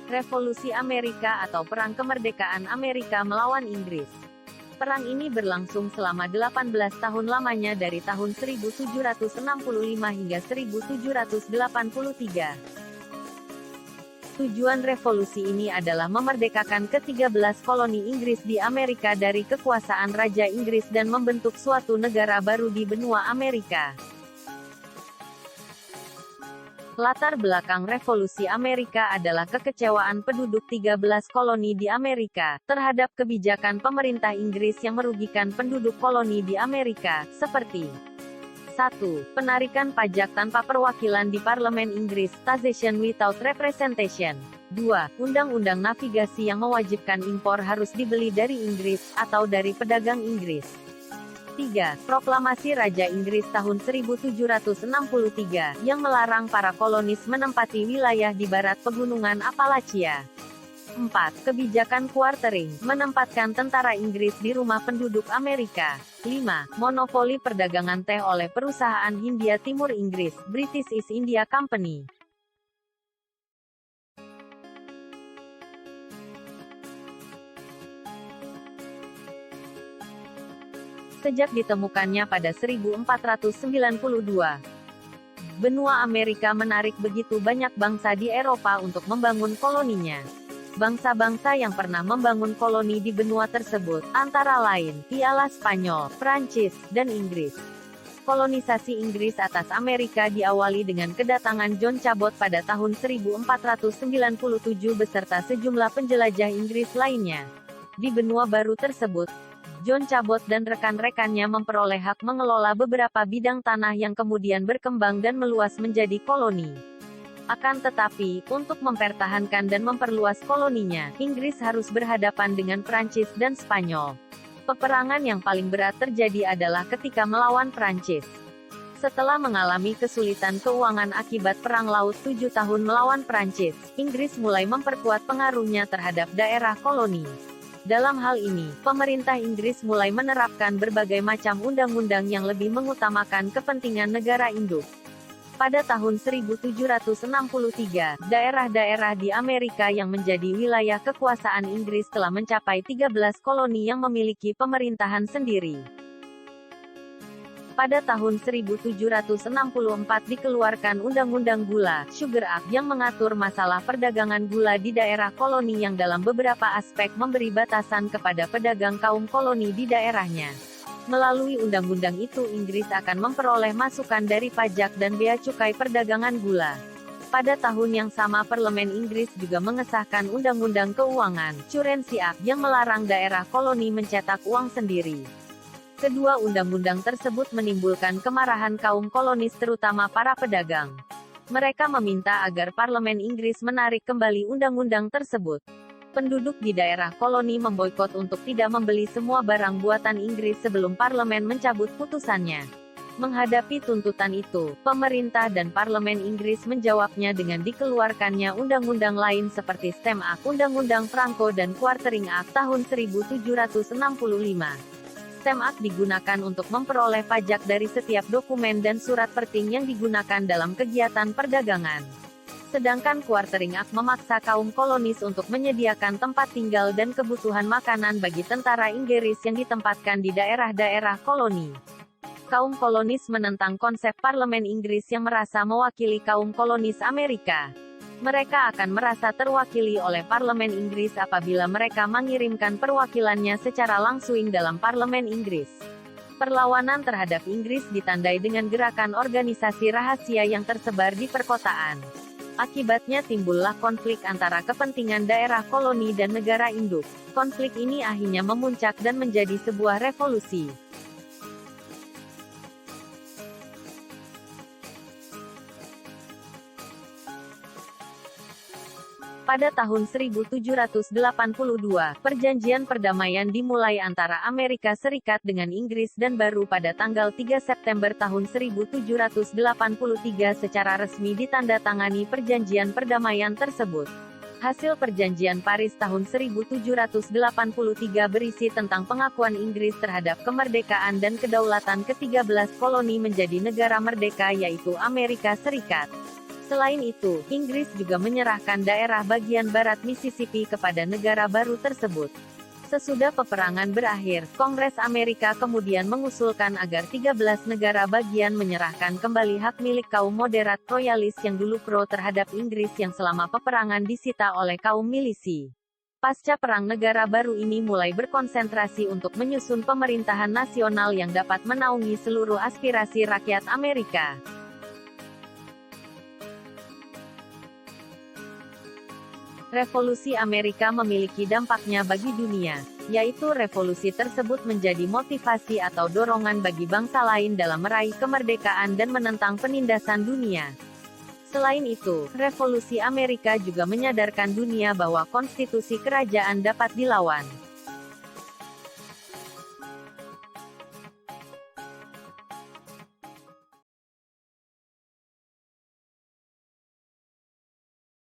Revolusi Amerika atau Perang Kemerdekaan Amerika melawan Inggris. Perang ini berlangsung selama 18 tahun lamanya dari tahun 1765 hingga 1783. Tujuan revolusi ini adalah memerdekakan ke-13 koloni Inggris di Amerika dari kekuasaan Raja Inggris dan membentuk suatu negara baru di benua Amerika. Latar belakang revolusi Amerika adalah kekecewaan penduduk 13 koloni di Amerika terhadap kebijakan pemerintah Inggris yang merugikan penduduk koloni di Amerika, seperti 1. Penarikan pajak tanpa perwakilan di Parlemen Inggris, taxation without representation. 2. Undang-undang navigasi yang mewajibkan impor harus dibeli dari Inggris, atau dari pedagang Inggris. 3. Proklamasi Raja Inggris tahun 1763, yang melarang para kolonis menempati wilayah di barat pegunungan Appalachia. 4. Kebijakan quartering, menempatkan tentara Inggris di rumah penduduk Amerika. 5. Monopoli perdagangan teh oleh perusahaan Hindia Timur Inggris, British East India Company. Sejak ditemukannya pada 1492, benua Amerika menarik begitu banyak bangsa di Eropa untuk membangun koloninya. Bangsa-bangsa yang pernah membangun koloni di benua tersebut, antara lain, ialah Spanyol, Prancis, dan Inggris. Kolonisasi Inggris atas Amerika diawali dengan kedatangan John Cabot pada tahun 1497 beserta sejumlah penjelajah Inggris lainnya. Di benua baru tersebut, John Cabot dan rekan-rekannya memperoleh hak mengelola beberapa bidang tanah yang kemudian berkembang dan meluas menjadi koloni. Akan tetapi, untuk mempertahankan dan memperluas koloninya, Inggris harus berhadapan dengan Prancis dan Spanyol. Peperangan yang paling berat terjadi adalah ketika melawan Prancis. Setelah mengalami kesulitan keuangan akibat Perang Laut 7 tahun melawan Prancis, Inggris mulai memperkuat pengaruhnya terhadap daerah koloni. Dalam hal ini, pemerintah Inggris mulai menerapkan berbagai macam undang-undang yang lebih mengutamakan kepentingan negara induk. Pada tahun 1763, daerah-daerah di Amerika yang menjadi wilayah kekuasaan Inggris telah mencapai 13 koloni yang memiliki pemerintahan sendiri. Pada tahun 1764 dikeluarkan Undang-Undang Gula, Sugar Act, yang mengatur masalah perdagangan gula di daerah koloni yang dalam beberapa aspek memberi batasan kepada pedagang kaum koloni di daerahnya. Melalui undang-undang itu Inggris akan memperoleh masukan dari pajak dan bea cukai perdagangan gula. Pada tahun yang sama Parlemen Inggris juga mengesahkan Undang-Undang Keuangan, Currency Act, yang melarang daerah koloni mencetak uang sendiri. Kedua undang-undang tersebut menimbulkan kemarahan kaum kolonis terutama para pedagang. Mereka meminta agar Parlemen Inggris menarik kembali undang-undang tersebut. Penduduk di daerah koloni memboikot untuk tidak membeli semua barang buatan Inggris sebelum parlemen mencabut putusannya. Menghadapi tuntutan itu, pemerintah dan Parlemen Inggris menjawabnya dengan dikeluarkannya undang-undang lain seperti Stamp Act, Undang-Undang Franco dan Quartering Act tahun 1765. Stamp Act digunakan untuk memperoleh pajak dari setiap dokumen dan surat penting yang digunakan dalam kegiatan perdagangan. Sedangkan Quartering Act memaksa kaum kolonis untuk menyediakan tempat tinggal dan kebutuhan makanan bagi tentara Inggris yang ditempatkan di daerah-daerah koloni. Kaum kolonis menentang konsep Parlemen Inggris yang merasa mewakili kaum kolonis Amerika. Mereka akan merasa terwakili oleh Parlemen Inggris apabila mereka mengirimkan perwakilannya secara langsung dalam Parlemen Inggris. Perlawanan terhadap Inggris ditandai dengan gerakan organisasi rahasia yang tersebar di perkotaan. Akibatnya timbullah konflik antara kepentingan daerah koloni dan negara induk. Konflik ini akhirnya memuncak dan menjadi sebuah revolusi. Pada tahun 1782, perjanjian perdamaian dimulai antara Amerika Serikat dengan Inggris dan baru pada tanggal 3 September tahun 1783 secara resmi ditandatangani perjanjian perdamaian tersebut. Hasil perjanjian Paris tahun 1783 berisi tentang pengakuan Inggris terhadap kemerdekaan dan kedaulatan ke-13 koloni menjadi negara merdeka yaitu Amerika Serikat. Selain itu, Inggris juga menyerahkan daerah bagian barat Mississippi kepada negara baru tersebut. Sesudah peperangan berakhir, Kongres Amerika kemudian mengusulkan agar 13 negara bagian menyerahkan kembali hak milik kaum moderat royalis yang dulu pro terhadap Inggris yang selama peperangan disita oleh kaum milisi. Pasca perang negara baru ini mulai berkonsentrasi untuk menyusun pemerintahan nasional yang dapat menaungi seluruh aspirasi rakyat Amerika. Revolusi Amerika memiliki dampaknya bagi dunia, yaitu revolusi tersebut menjadi motivasi atau dorongan bagi bangsa lain dalam meraih kemerdekaan dan menentang penindasan dunia. Selain itu, revolusi Amerika juga menyadarkan dunia bahwa konstitusi kerajaan dapat dilawan.